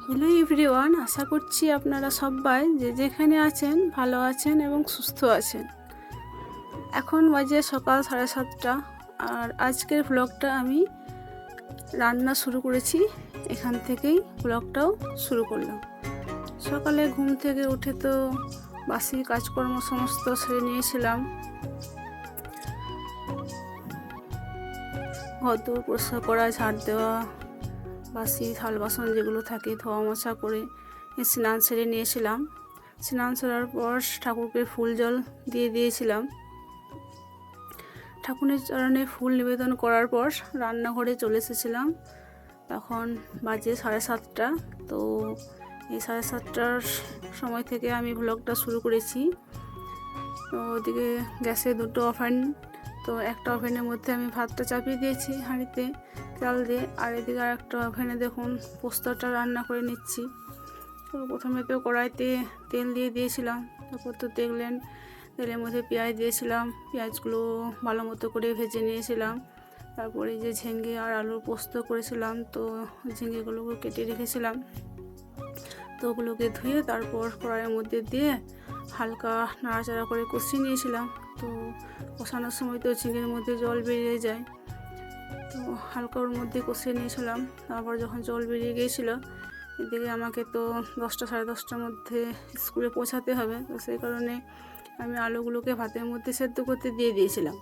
Hello everyone, আশা করছি আপনারা সবাই যে যেখানে আছেন ভালো আছেন এবং সুস্থ আছেন। এখন বাজে সকাল 7:30 আর আজকের ব্লগটা আমি রান্না শুরু করেছি। এখান থেকেই ব্লগটাও শুরু করলাম। সকালে ঘুম থেকে উঠে তো বাসি কাজকর্ম সমস্ত সেরে নিয়েছিলাম। ঘর দৌড় পরিষ্কার করা, ঝাড় দেওয়া, বাসি থাল বাসন যেগুলো থাকে ধোয়া মোছা করে স্নান সেরে নিয়েছিলাম। স্নান সেরার পর ঠাকুরকে ফুল জল দিয়ে দিয়েছিলাম। ঠাকুরের চরণে ফুল নিবেদন করার পর রান্নাঘরে চলে এসেছিলাম। তখন বাজে 7:30। তো এই 7:30টার সময় থেকে আমি ব্লগটা শুরু করেছি। তো ওদিকে গ্যাসে দুটো ওভেন, তো একটা ওভেনের মধ্যে আমি ভাতটা চাপিয়ে দিয়েছি হাঁড়িতে চাল দিয়ে, আর এদিকে আর একটা ওভেনে দেখুন পোস্তটা রান্না করে নিচ্ছি। তো প্রথমে তো কড়াইতে তেল দিয়ে দিয়েছিলাম, তারপর তো দেখলেন তেলের মধ্যে পেঁয়াজ দিয়েছিলাম, পেঁয়াজগুলো ভালো মতো করে ভেজে নিয়েছিলাম। তারপরে যে ঝিঙে আর আলুর পোস্ত করেছিলাম, তো ঝিঙেগুলোকে কেটে রেখেছিলাম, তো ওগুলোকে ধুয়ে তারপর কড়াইয়ের মধ্যে দিয়ে হালকা নাড়াচাড়া করে কষিয়ে নিয়েছিলাম। তো কষানোর সময় তো ঝিঙের মধ্যে জল বেরিয়ে যায়, তো হালকা ওর মধ্যে কষিয়ে নিয়েছিলাম। তারপর যখন জল বেরিয়ে গিয়েছিলো, এদিকে আমাকে তো 10টা 10:30টার মধ্যে স্কুলে পৌঁছাতে হবে, তো সেই কারণে আমি আলুগুলোকে ভাতের মধ্যে সেদ্ধ করতে দিয়ে দিয়েছিলাম।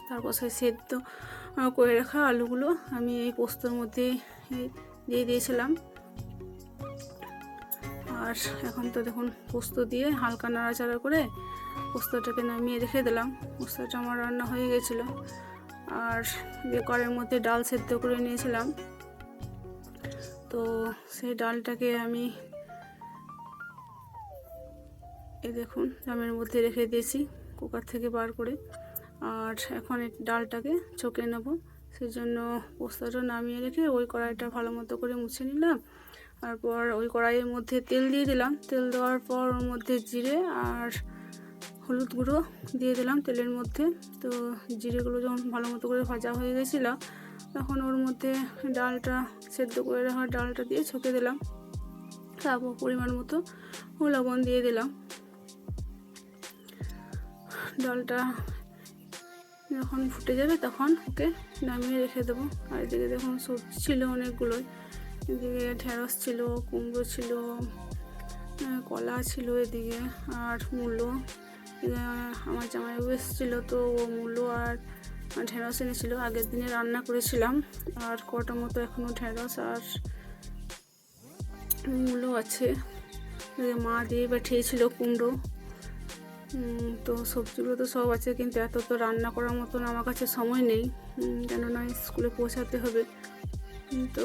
তারপর সেই সেদ্ধ করে রাখা আলুগুলো আমি এই পোস্তর মধ্যে দিয়ে দিয়েছিলাম। আর এখন তো দেখুন পোস্ত দিয়ে হালকা নাড়াচাড়া করে পোস্তটাকে নামিয়ে রেখে দিলাম। পোস্তটা আমার রান্না হয়ে গেছিলো। আর কড়াইয়ের মধ্যে ডাল সেদ্ধ করে নিয়েছিলাম, তো সেই ডালটাকে আমি এই দেখুন জামের মধ্যে রেখে দিয়েছি কুকার থেকে বার করে। আর এখন এই ডালটাকে ছকে নেব, সেই জন্য পোস্তটা নামিয়ে রেখে ওই কড়াইটা ভালো মতো করে মুছে নিলাম। তারপর ওই কড়াইয়ের মধ্যে তেল দিয়ে দিলাম। তেল দেওয়ার পর ওর মধ্যে জিরে আর হলুদ গুঁড়ো দিয়ে দিলাম তেলের মধ্যে। তো জিরেগুলো যখন ভালো মতো করে ভাজা হয়ে গেছিলো, তখন ওর মধ্যে ডালটা সেদ্ধ করে রাখা ডালটা দিয়ে ছকে দিলাম। তারপর পরিমাণ মতো লবণ দিয়ে দিলাম। ডালটা যখন ফুটে যাবে তখন ওকে নামিয়ে রেখে দেবো। আর এদিকে দেখুন সবজি ছিল অনেকগুলোই, এদিকে ঢেঁড়স ছিল, কুমড়ো ছিল, কলা ছিল এদিকে, আর মূলো। আমার জামাইবাবু এসেছিলো, তো ও মূলো আর ঢেঁড়স এনেছিল, আগের দিনে রান্না করেছিলাম। আর কটা মতো এখনও ঢেঁড়স আর মূলো আছে, মা দিয়ে পাঠিয়েছিল কুমড়ো। তো সবজিগুলো তো সব আছে, কিন্তু এত তো রান্না করার মতন আমার কাছে সময় নেই, কেননা স্কুলে পৌঁছাতে হবে। তো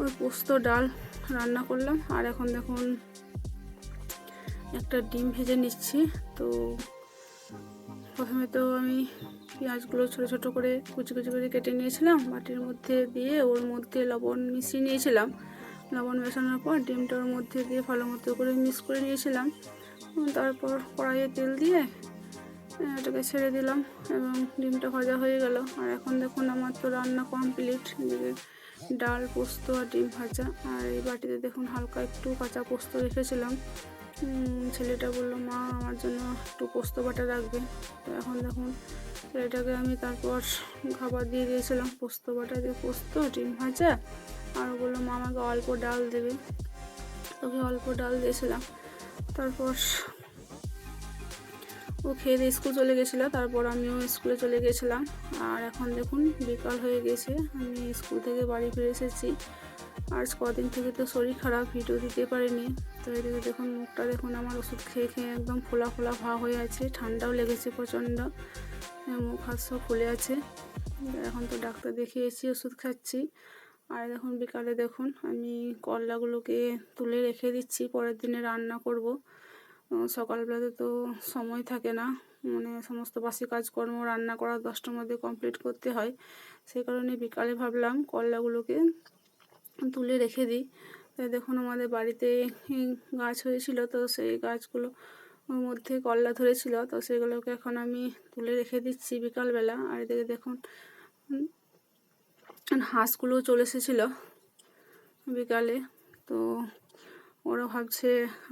ওই পোস্ত ডাল রান্না করলাম। আর এখন দেখুন একটা ডিম ভেজে নিচ্ছি। তো প্রথমে তো আমি পেঁয়াজগুলো ছোটো ছোটো করে কুচি কুচি করে কেটে নিয়েছিলাম, বাটির মধ্যে দিয়ে ওর মধ্যে লবণ মিশিয়ে নিয়েছিলাম। লবণ মেশানোর পর ডিমটা ওর মধ্যে দিয়ে ভালো মতো করে মিক্স করে নিয়েছিলাম। তারপর কড়াইয়ে তেল দিয়ে এটাকে ছেড়ে দিলাম এবং ডিমটা ভাজা হয়ে গেল। আর এখন দেখুন আমার তো রান্না কমপ্লিট। এদিকে ডাল, পোস্ত আর ডিম ভাজা। আর এই বাটিতে দেখুন হালকা একটু কাঁচা পোস্ত রেখেছিলাম। ছেলেটা বললো, মা আমার জন্য একটু পোস্ত বাটা রাখবে। তো এখন দেখুন ছেলেটাকে আমি তারপর খাবার দিয়ে দিয়েছিলাম, পোস্ত বাটা দিয়ে পোস্ত, ডিম ভাজা। আর বললো মা আমাকে অল্প ডাল দেবে, তোকে অল্প ডাল দিয়েছিলাম। তারপর ও খেয়ে দিয়ে স্কুল চলে গেছিলো, তারপর আমিও স্কুলে চলে গেছিলাম। আর এখন দেখুন বিকাল হয়ে গেছে, আমি স্কুল থেকে বাড়ি ফিরে এসেছি। আর কদিন থেকে তো শরীর খারাপ, ভিডিও দিতে পারিনি। তো এদিকে দেখুন মুখটা দেখুন আমার ওষুধ খেয়ে খেয়ে একদম ফোলা ফোলা ভাব হয়ে আছে, ঠান্ডাও লেগেছে প্রচণ্ড, মুখ হাত সব ফুলে আছে। এখন তো ডাক্তার দেখিয়েছি, ওষুধ খাচ্ছি। আর এখন বিকালে দেখুন আমি করলাগুলোকে তুলে রেখে দিচ্ছি, পরের দিনে রান্না করব। সকালবেলাতে তো সময় থাকে না, মানে সমস্ত বাসি কাজকর্ম রান্না করা 10টার মধ্যে কমপ্লিট করতে হয়। সেই কারণে বিকালে ভাবলাম করলাগুলোকে তুলে রেখে দিই। তাই দেখুন আমাদের বাড়িতে গাছ হয়েছিল, তো সেই গাছগুলো ওর মধ্যে করলা ধরেছিল, তো সেগুলোকে এখন আমি তুলে রেখে দিচ্ছি বিকালবেলা। আর এদিকে দেখুন হাঁসগুলো চলে এসেছিলো, বিকালে। তো ওরা ভাবছে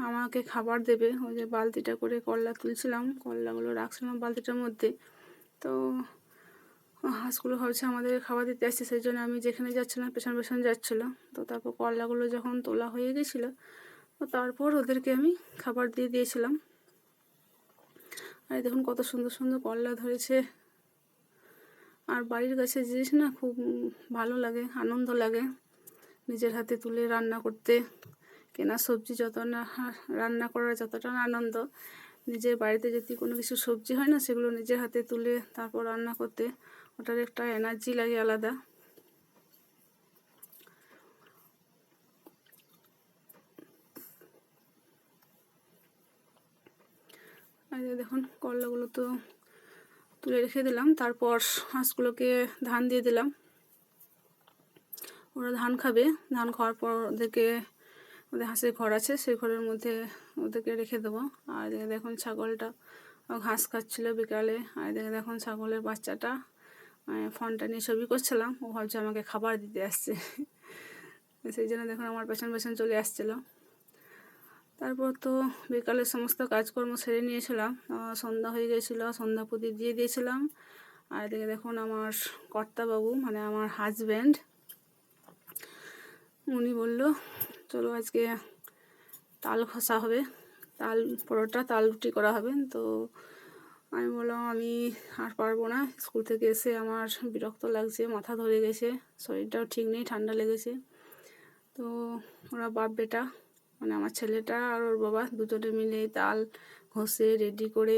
আমাকে খাবার দেবে, ওই যে বালতিটা করে করলা তুলছিলাম, করলাগুলো রাখছিলাম বালতিটার মধ্যে। তো হাঁসগুলো ভাবছে আমাদের খাবার দিতে আসছে, সেই জন্য আমি যেখানে যাচ্ছিলাম পেছন পেছন যাচ্ছিলো। তো তারপর করলাগুলো যখন তোলা হয়ে গেছিলো, তো তারপর ওদেরকে আমি খাবার দিয়ে দিয়েছিলাম। আর দেখুন কত সুন্দর সুন্দর করলা ধরেছে। আর বাড়ির গাছের জিনিস না খুব ভালো লাগে, আনন্দ লাগে নিজের হাতে তুলে রান্না করতে। কেনা সবজি যত না রান্না করার যতটা না আনন্দ, নিজের বাড়িতে যদি কোনো কিছু সবজি হয় না, সেগুলো নিজের হাতে তুলে তারপর রান্না করতে, ওটার একটা এনার্জি লাগে আলাদা। আর দেখুন করলাগুলো তো তুলে রেখে দিলাম। তারপর হাঁসগুলোকে ধান দিয়ে দিলাম, ওরা ধান খাবে। ধান খাওয়ার পর ওদেরকে, ওদের হাঁসের ঘর আছে, সেই ঘরের মধ্যে ওদেরকে রেখে দেবো। আর দেখুন ছাগলটা ঘাস খাচ্ছিল বিকালে। আর দেখুন ছাগলের বাচ্চাটা ফোনটা নিয়ে ছবি করছিলাম, ও ভাবছে আমাকে খাবার দিতে আসছে। সেই জন্য দেখুন আমার পেছন পেছন চলে আসছিলো। তারপর তো বিকালের সমস্ত কাজকর্ম সেরে নিয়েছিলাম, সন্ধ্যা হয়ে গেছিলো, সন্ধ্যা প্রদীপ দিয়ে দিয়েছিলাম। আর এদিকে দেখুন আমার কর্তাবাবু মানে আমার হাজব্যান্ড, উনি বললো চলো আজকে তাল ঘষা হবে, তাল পরোটা তাল রুটি করা হবে। তো আমি বললাম আমি আর পারবো না, স্কুল থেকে এসে আমার বিরক্ত লাগছে, মাথা ধরে গেছে, শরীরটাও ঠিক নেই, ঠান্ডা লেগেছে। তো ওরা বাপ বেটা মানে আমার ছেলেটা আর ওর বাবা দুজনে মিলে তাল ঘষে রেডি করে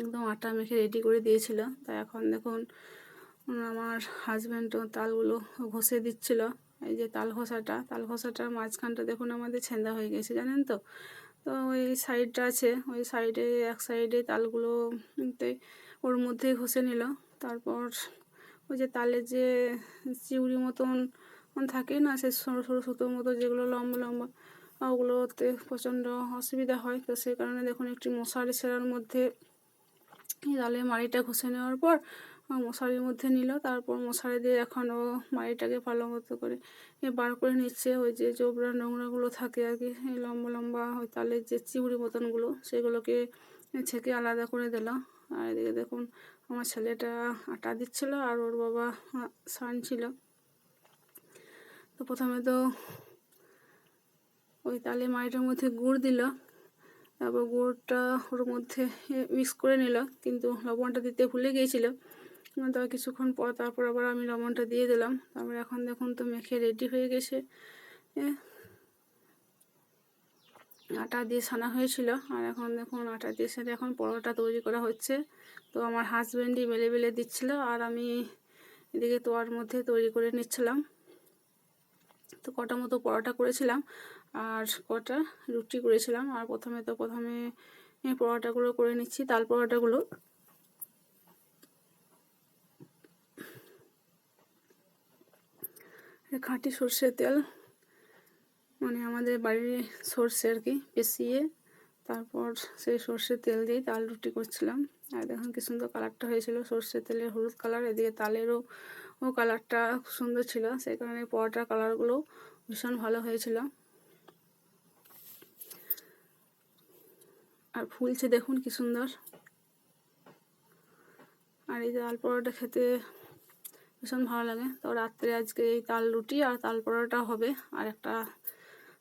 একদম আটা মেখে রেডি করে দিয়েছিল। তাই এখন দেখুন আমার হাজব্যান্ডও তালগুলো ঘষে দিচ্ছিল। এই যে তাল ঘষাটার মাঝখানটা দেখুন আমাদের ছেঁদা হয়ে গেছে, জানেন তো। তো ওই সাইডটা আছে, ওই সাইডে এক সাইডে তালগুলো ওর মধ্যে ঘষে নিল। তারপর ওই যে তালের যে চিউড়ি মতন থাকে না, সে সরু সরু সুতোর মতো যেগুলো লম্বা লম্বা, ওগুলোতে প্রচণ্ড অসুবিধা হয়। তো সেই কারণে দেখুন একটি মশারি সেরার মধ্যে তালের মাড়িটা ঘষে নেওয়ার পর মশারির মধ্যে নিল। তারপর মশারি দিয়ে এখন ও মাড়িটাকে ভালো মতো করে বার করে নিচ্ছে। ওই যে জোবরা নোংরাগুলো থাকে আর কি, এই লম্বা লম্বা ওই তালের যে চিউড়ি মতনগুলো, সেগুলোকে ছেঁকে আলাদা করে দিল। আর এদিকে দেখুন আমার ছেলেটা আটা দিচ্ছিল আর ওর বাবা সানছিল। তো প্রথমে তো ওই তালে মাড়িটার মধ্যে গুড় দিল, তারপর গুড়টা ওর মধ্যে মিক্স করে নিল, কিন্তু লবণটা দিতে ভুলে গিয়েছিল। তারপর কিছুক্ষণ পর তারপর আবার আমি লবণটা দিয়ে দিলাম। তারপর এখন দেখুন তো মেখে রেডি হয়ে গেছে। আটা দিয়ে সানা হয়েছিল, আর এখন দেখুন আটা দিয়ে সাথে এখন পরোটা তৈরি করা হচ্ছে। তো আমার হাজব্যান্ডই বেলে বেলে দিচ্ছিল, আর আমি এদিকে তোয়ার মধ্যে তৈরি করে নিচ্ছিলাম। তো কটা মতো পরোটা করেছিলাম আর কটা রুটি করেছিলাম। আর প্রথমে পরোটাগুলো করে নিচ্ছি, তাল পরোটাগুলো। খাঁটি সর্ষের তেল মানে আমাদের বাড়ির সর্ষে আর কি পেঁচিয়ে, তারপর সেই সর্ষের তেল দিয়ে তাল রুটি করছিলাম। আর দেখুন কি সুন্দর কালারটা হয়েছিল, সর্ষের তেলের হলুদ কালার, এদিকে তালেরও কালারটা খুব সুন্দর ছিল, সেই কারণে পরোটার কালারগুলো ভীষণ ভালো হয়েছিল। আর ফুলছে দেখুন কি সুন্দর। আর এই তাল পরোটা খেতে ভীষণ ভালো লাগে। তো রাত্রে আজকে এই তাল রুটি আর তাল পরোটা হবে, আর একটা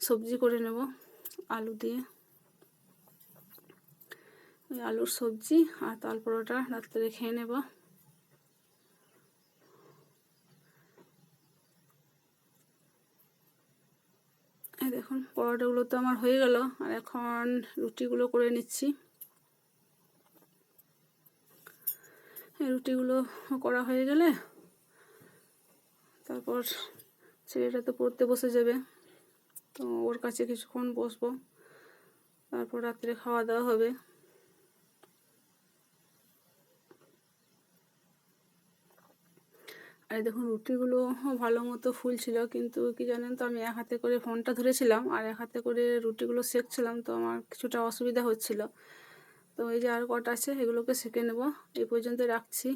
সবজি করে নেব আলু দিয়ে, ওই আলুর সবজি আর তাল পরোটা রাত্রে খেয়ে নেব। এই দেখুন পরোটাগুলো তো আমার হয়ে গেল, আর এখন রুটিগুলো করে নিচ্ছি। এই রুটিগুলো করা হয়ে গেলে তারপর ছেলেটা তো পড়তে বসে যাবে, তো ওর কাছে কিছুক্ষণ বসবো, তারপর রাত্রে খাওয়া দাওয়া হবে। আর দেখুন রুটিগুলো ভালো মতো ফুলছিল, কিন্তু কি জানেন তো আমি এক হাতে করে ফোনটা ধরেছিলাম আর এক হাতে করে রুটিগুলো সেঁকছিলাম, তো আমার কিছুটা অসুবিধা হচ্ছিল। তো এই যে আর কটা আছে এগুলোকে সেঁকে নেব। এই পর্যন্ত রাখছি।